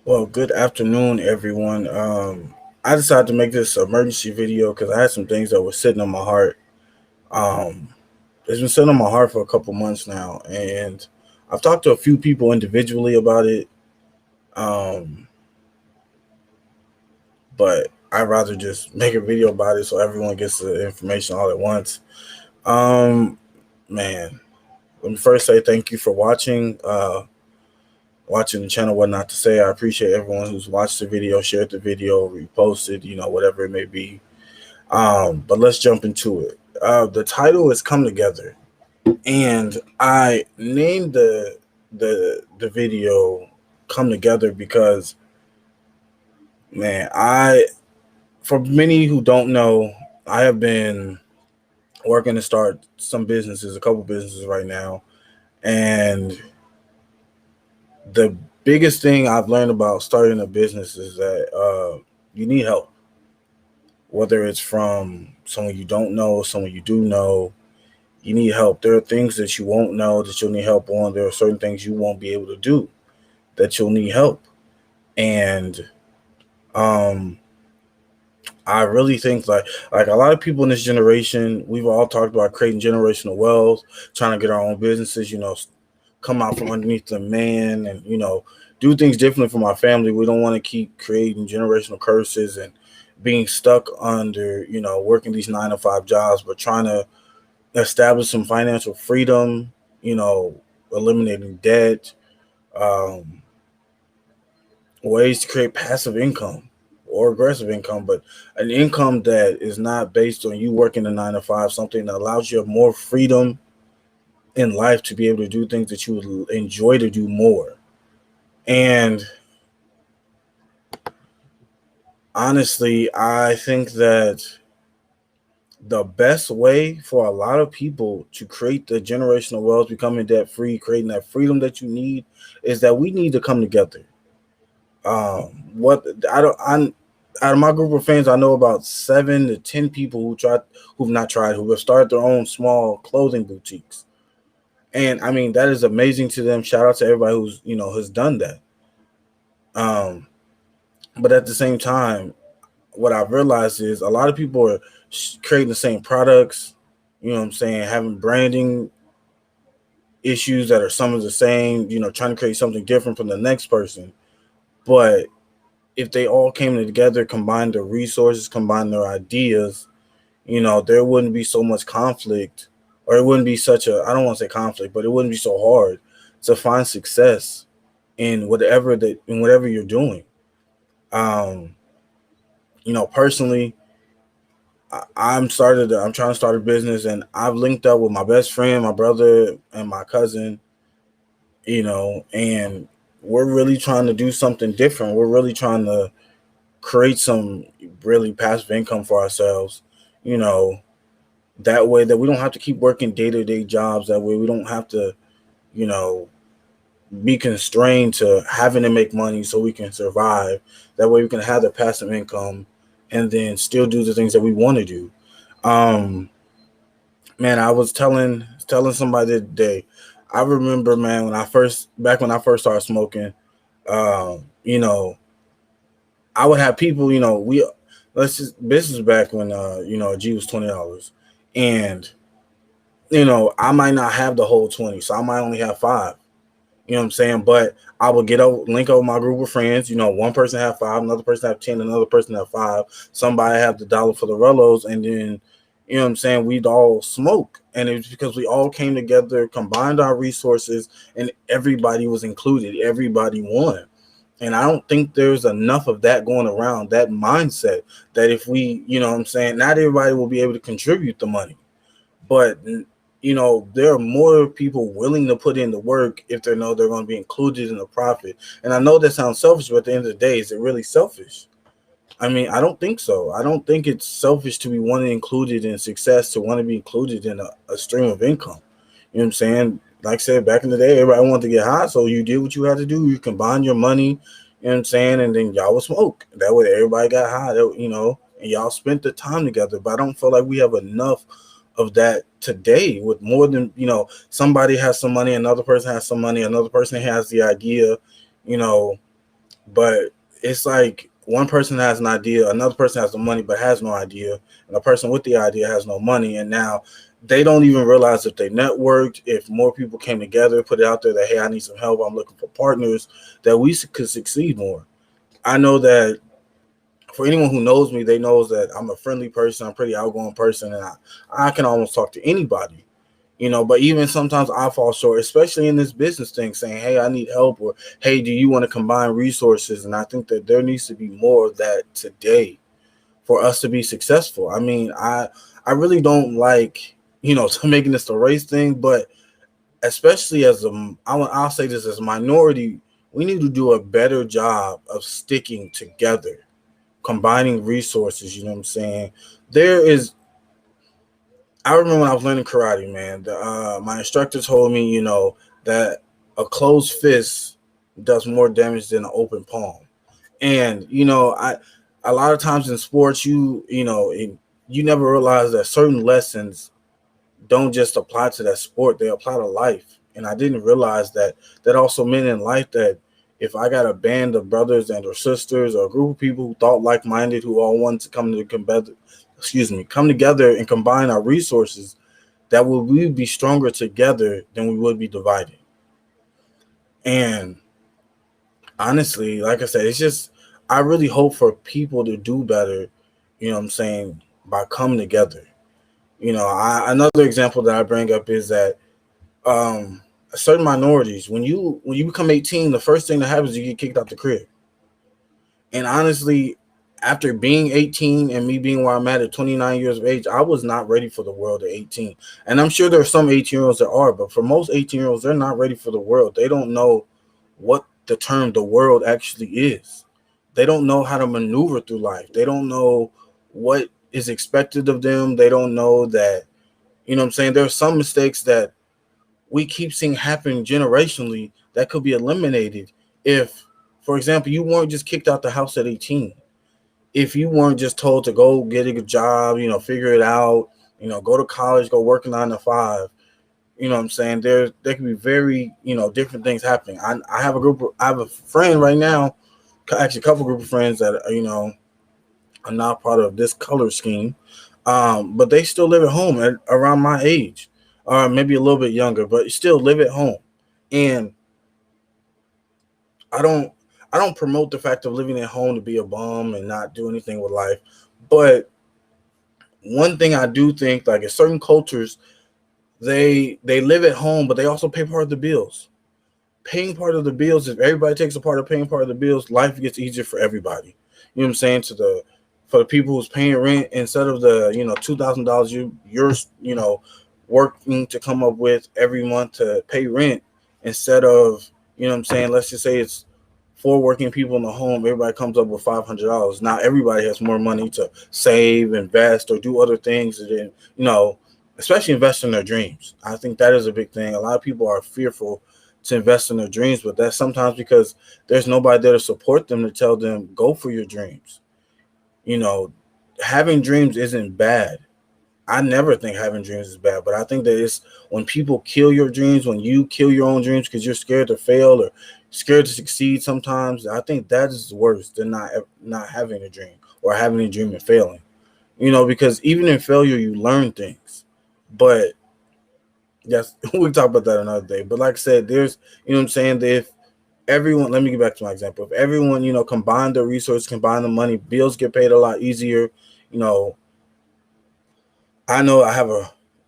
Well, good afternoon, everyone. I decided to make this emergency video because I had some things that were sitting on my heart. Um, it's been sitting on my heart for a couple months now, and I've talked to a few people individually about it. Um, but I'd rather just make a video about it so everyone gets the information all at once. Um, man, let me first say thank you for watching the channel. What not to say. I appreciate everyone who's watched the video, shared the video, reposted, whatever it may be. But let's jump into it. The title is "Come Together," and I named the video "Come Together" because, man, I for many who don't know, I have been working to start some businesses, a couple businesses right now, and the biggest thing I've learned about starting a business is that you need help, whether it's from someone you don't know, someone you do know. You need help. There are things that you won't know that you'll need help on. There are certain things you won't be able to do that you'll need help. And um, I really think like a lot of people in this generation, we've all talked about creating generational wealth, trying to get our own businesses. Come out from underneath the man, and do things differently from our family. We don't want to keep creating generational curses and being stuck under working these 9 to 5 jobs, but trying to establish some financial freedom, you know, eliminating debt, um, ways to create passive income or aggressive income, but an income that is not based on you working a 9 to 5, something that allows you more freedom in life to be able to do things that you would enjoy to do more. And honestly, I think that the best way for a lot of people to create the generational wealth, becoming debt free, creating that freedom that you need, is that we need to come together. What I don't, I'm Out of my group of friends, I know about 7 to 10 people who've not tried, who have started their own small clothing boutiques, and I mean that is amazing to them. Shout out to everybody who's has done that. Um, but at the same time, what I've realized is a lot of people are creating the same products. You know what I'm saying? Having branding issues that are some of the same. Trying to create something different from the next person. But if they all came together, combined their resources, combined their ideas, there wouldn't be so much conflict, or it wouldn't be such a, I don't want to say conflict, but it wouldn't be so hard to find success in whatever you're doing. Um, Personally, I'm trying to start a business, and I've linked up with my best friend, my brother, and my cousin. And we're really trying to do something different. We're really trying to create some really passive income for ourselves. You know, that way that we don't have to keep working day-to-day jobs. That way we don't have to, you know, be constrained to having to make money so we can survive. That way we can have the passive income and then still do the things that we want to do. Um, Man, I was telling somebody today. I remember, man, when I first started smoking, um, you know, I would have people, this is back when a G was $20, and I might not have the whole 20, so I might only have five. You know what I'm saying? But I would link up with my group of friends. One person have five, another person have 10, another person have five. Somebody have the dollar for the Rellos, and then what I'm saying, we'd all smoke. And it's because we all came together, combined our resources, and everybody was included. Everybody won. And I don't think there's enough of that going around, that mindset, that if we, what I'm saying, not everybody will be able to contribute the money. But there are more people willing to put in the work if they know they're going to be included in the profit. And I know that sounds selfish, but at the end of the day, is it really selfish? I mean, I don't think so. I don't think it's selfish to be wanting included in success, to want to be included in a stream of income. You know what I'm saying? Like I said, back in the day, everybody wanted to get high, so you did what you had to do. You combined your money, you know what I'm saying, and then y'all would smoke. That way, everybody got high, and y'all spent the time together. But I don't feel like we have enough of that today, with more than, somebody has some money, another person has some money, another person has the idea, you know, But it's like one person has an idea, another person has the money but has no idea, and the person with the idea has no money. And now they don't even realize if they networked, if more people came together, put it out there that, hey, I need some help, I'm looking for partners, that we could succeed more. I know that for anyone who knows me, they knows that I'm a friendly person, I'm a pretty outgoing person, and I can almost talk to anybody. But even sometimes I fall short, especially in this business thing, saying, hey, I need help, or hey, do you want to combine resources? And I think that there needs to be more of that today for us to be successful. I mean, I really don't like, to making this a race thing, but especially I'll say this, as a minority, we need to do a better job of sticking together, combining resources. You know what I'm saying? There is I remember when I was learning karate, man. My instructor told me, that a closed fist does more damage than an open palm. And I a lot of times in sports, you never realize that certain lessons don't just apply to that sport; they apply to life. And I didn't realize that also meant in life that if I got a band of brothers and or sisters or a group of people who thought like minded, who all wanted to come together and combine our resources, that we would be stronger together than we would be divided. And honestly, like I said, it's just I really hope for people to do better, what I'm saying, by coming together. Another example that I bring up is that um certain minorities, when you become 18, the first thing that happens is you get kicked out the crib. And honestly, after being 18 and me being where I'm at 29 years of age, I was not ready for the world at 18. And I'm sure there are some 18-year-olds that are, but for most 18-year-olds, they're not ready for the world. They don't know what the term the world actually is. They don't know how to maneuver through life. They don't know what is expected of them. They don't know that, what I'm saying? There are some mistakes that we keep seeing happen generationally that could be eliminated if, for example, you weren't just kicked out the house at 18. If you weren't just told to go get a good job, figure it out, go to college, go work a 9 to 5. What I'm saying? There can be very, different things happening. I have a friend right now, actually a couple group of friends that are not part of this color scheme. But they still live at home at around my age, or maybe a little bit younger, but still live at home. And I don't I don't promote the fact of living at home to be a bum and not do anything with life. But one thing I do think, like in certain cultures, they live at home, but they also pay part of the bills. Paying part of the bills, if everybody takes a part of paying part of the bills, life gets easier for everybody. You know what I'm saying? For the people who's paying rent, instead of the $2,000 you're working to come up with every month to pay rent, instead of what I'm saying, let's just say it's four working people in the home, everybody comes up with $500. Now everybody has more money to save, invest, or do other things, and then especially invest in their dreams. I think that is a big thing. A lot of people are fearful to invest in their dreams, but that's sometimes because there's nobody there to support them, to tell them go for your dreams. You know, Having dreams isn't bad. I never think having dreams is bad, but I think that it's when people kill your dreams, when you kill your own dreams because you're scared to fail or scared to succeed. Sometimes I think that is worse than not having a dream or having a dream and failing. Because even in failure, you learn things. But yes, we can talk about that another day. But like I said, there's, what I'm saying, that if everyone, let me get back to my example. If everyone, combine their resources, combine the money, bills get paid a lot easier. You know, I know I have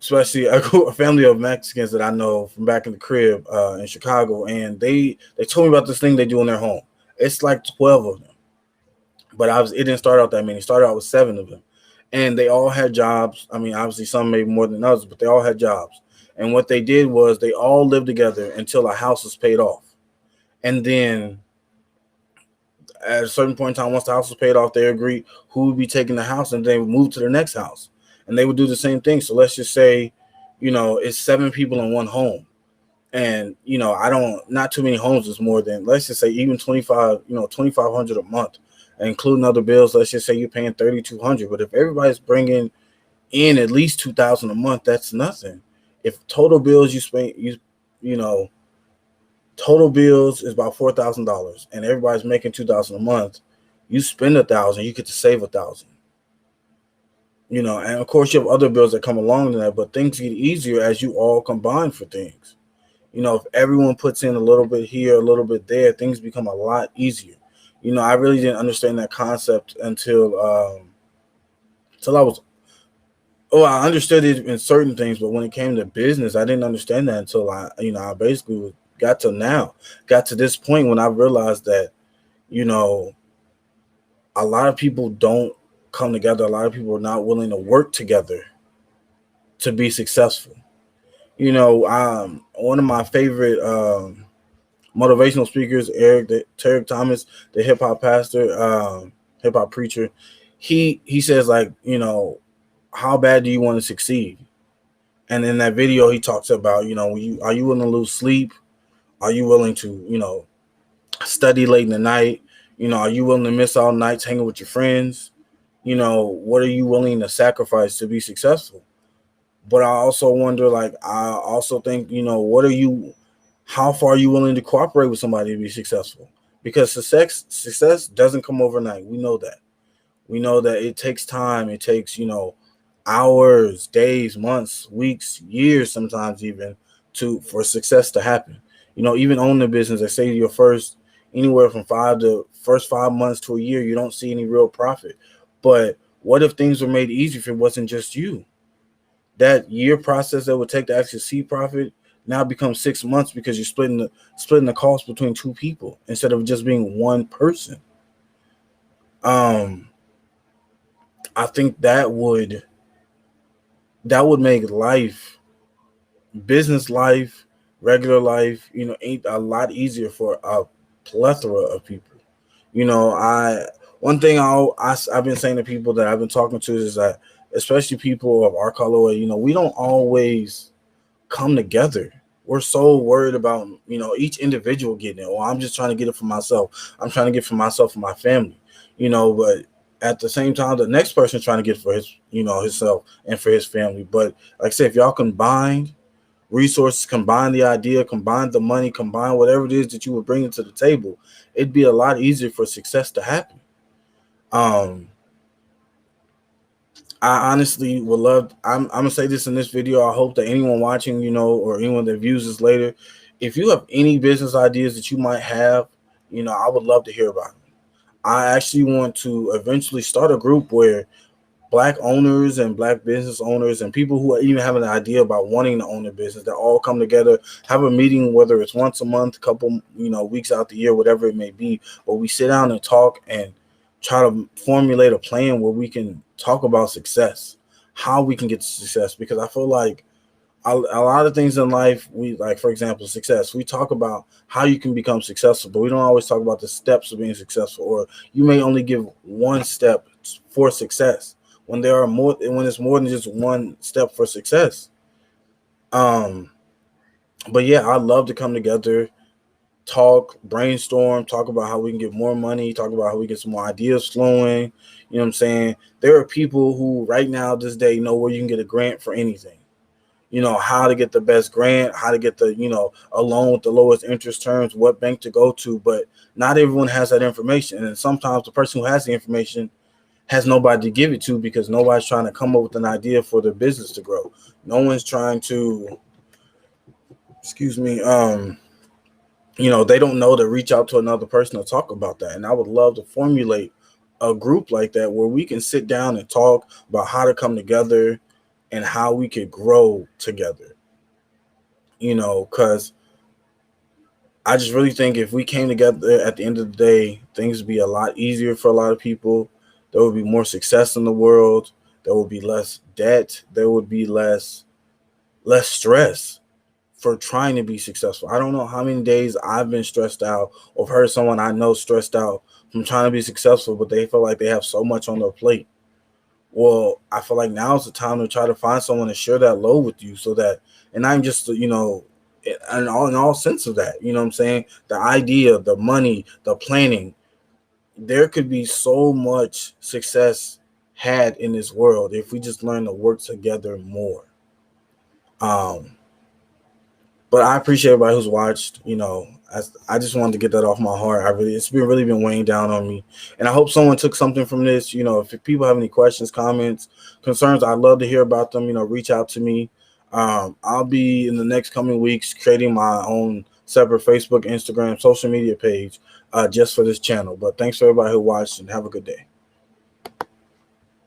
especially a family of Mexicans that I know from back in the crib in Chicago, and they told me about this thing they do in their home. It's like 12 of them, but it didn't start out that many. It started out with 7 of them, and they all had jobs. I mean, obviously some maybe more than others, but they all had jobs. And what they did was they all lived together until a house was paid off, and then at a certain point in time, once the house was paid off, they agreed who would be taking the house, and they would move to the next house, and they would do the same thing. So let's just say, it's 7 people in one home, and I don't not too many homes is more than, let's just say, even 25, 2,500 a month, including other bills. Let's just say you're paying 3,200, but if everybody's bringing in at least 2,000 a month, that's nothing. If total bills you spend, you know Total bills is about $4,000, and everybody's making $2,000 a month. You spend $1,000, you get to save $1,000. And of course you have other bills that come along to that, but things get easier as you all combine for things. If everyone puts in a little bit here, a little bit there, things become a lot easier. I really didn't understand that concept until I was. Oh, I understood it in certain things, but when it came to business, I didn't understand that until I basically got to this point when I realized that, you know, a lot of people don't come together. A lot of people are not willing to work together to be successful. One of my favorite motivational speakers, Tarek Thomas, the hip hop pastor, hip hop preacher. He says, like, how bad do you want to succeed? And in that video, he talks about, are you willing to lose sleep? Are you willing to, study late in the night? Are you willing to miss all nights hanging with your friends? What are you willing to sacrifice to be successful? But I also wonder, like, I also think, how far are you willing to cooperate with somebody to be successful? Because success doesn't come overnight. We know that. We know that it takes time. It takes, hours, days, months, weeks, years, sometimes even for success to happen. Even owning a business, they say your anywhere from first 5 months to a year, you don't see any real profit. But what if things were made easier if it wasn't just you? That year process that would take to actually see profit now becomes 6 months because you're splitting the cost between two people instead of just being one person. I think that would make business life, regular life, ain't a lot easier for a plethora of people. One thing I've been saying to people that I've been talking to is that, especially people of our colorway, we don't always come together. We're so worried about, each individual getting it. Well, I'm just trying to get it for myself. I'm trying to get it for myself and my family, but at the same time, the next person trying to get it for his, himself and for his family. But like I said, if y'all combine resources, combine the idea, combine the money, combine whatever it is that you would bring to the table, it'd be a lot easier for success to happen. I honestly would love. I'm gonna say this in this video. I hope that anyone watching, or anyone that views this later, if you have any business ideas that you might have, I would love to hear about them. I actually want to eventually start a group where Black owners and Black business owners and people who even have an idea about wanting to own a business, that all come together, have a meeting, whether it's once a month, couple, weeks out the year, whatever it may be, where we sit down and talk and try to formulate a plan where we can talk about success, how we can get to success. Because I feel like a lot of things in life, we like, for example, success. We talk about how you can become successful, but we don't always talk about the steps of being successful. Or you may only give one step for success when it's more than just one step for success. But yeah, I'd love to come together, talk, brainstorm, talk about how we can get more money, talk about how we get some more ideas flowing. You know what I'm saying? There are people who right now, this day, know where you can get a grant for anything. How to get the best grant, how to get the, a loan with the lowest interest terms, what bank to go to. But not everyone has that information. And sometimes the person who has the information has nobody to give it to because nobody's trying to come up with an idea for their business to grow. No one's trying to, they don't know to reach out to another person to talk about that. And I would love to formulate a group like that where we can sit down and talk about how to come together and how we could grow together. Because I just really think if we came together at the end of the day, things would be a lot easier for a lot of people. There would be more success in the world. There would be less debt. There would be less stress for trying to be successful. I don't know how many days I've been stressed out or heard someone I know stressed out from trying to be successful, but they feel like they have so much on their plate. Well, I feel like now is the time to try to find someone to share that load with you, so that, and I'm just, in all sense of that, you know what I'm saying? The idea, the money, the planning, there could be so much success had in this world if we just learn to work together more. Um, But I appreciate everybody who's watched. I just wanted to get that off my heart. It's been really been weighing down on me, and I hope someone took something from this. If people have any questions, comments, concerns, I'd love to hear about them. Reach out to me. I'll be in the next coming weeks creating my own separate Facebook, Instagram, social media page just for this channel. But thanks for everybody who watched, and have a good day.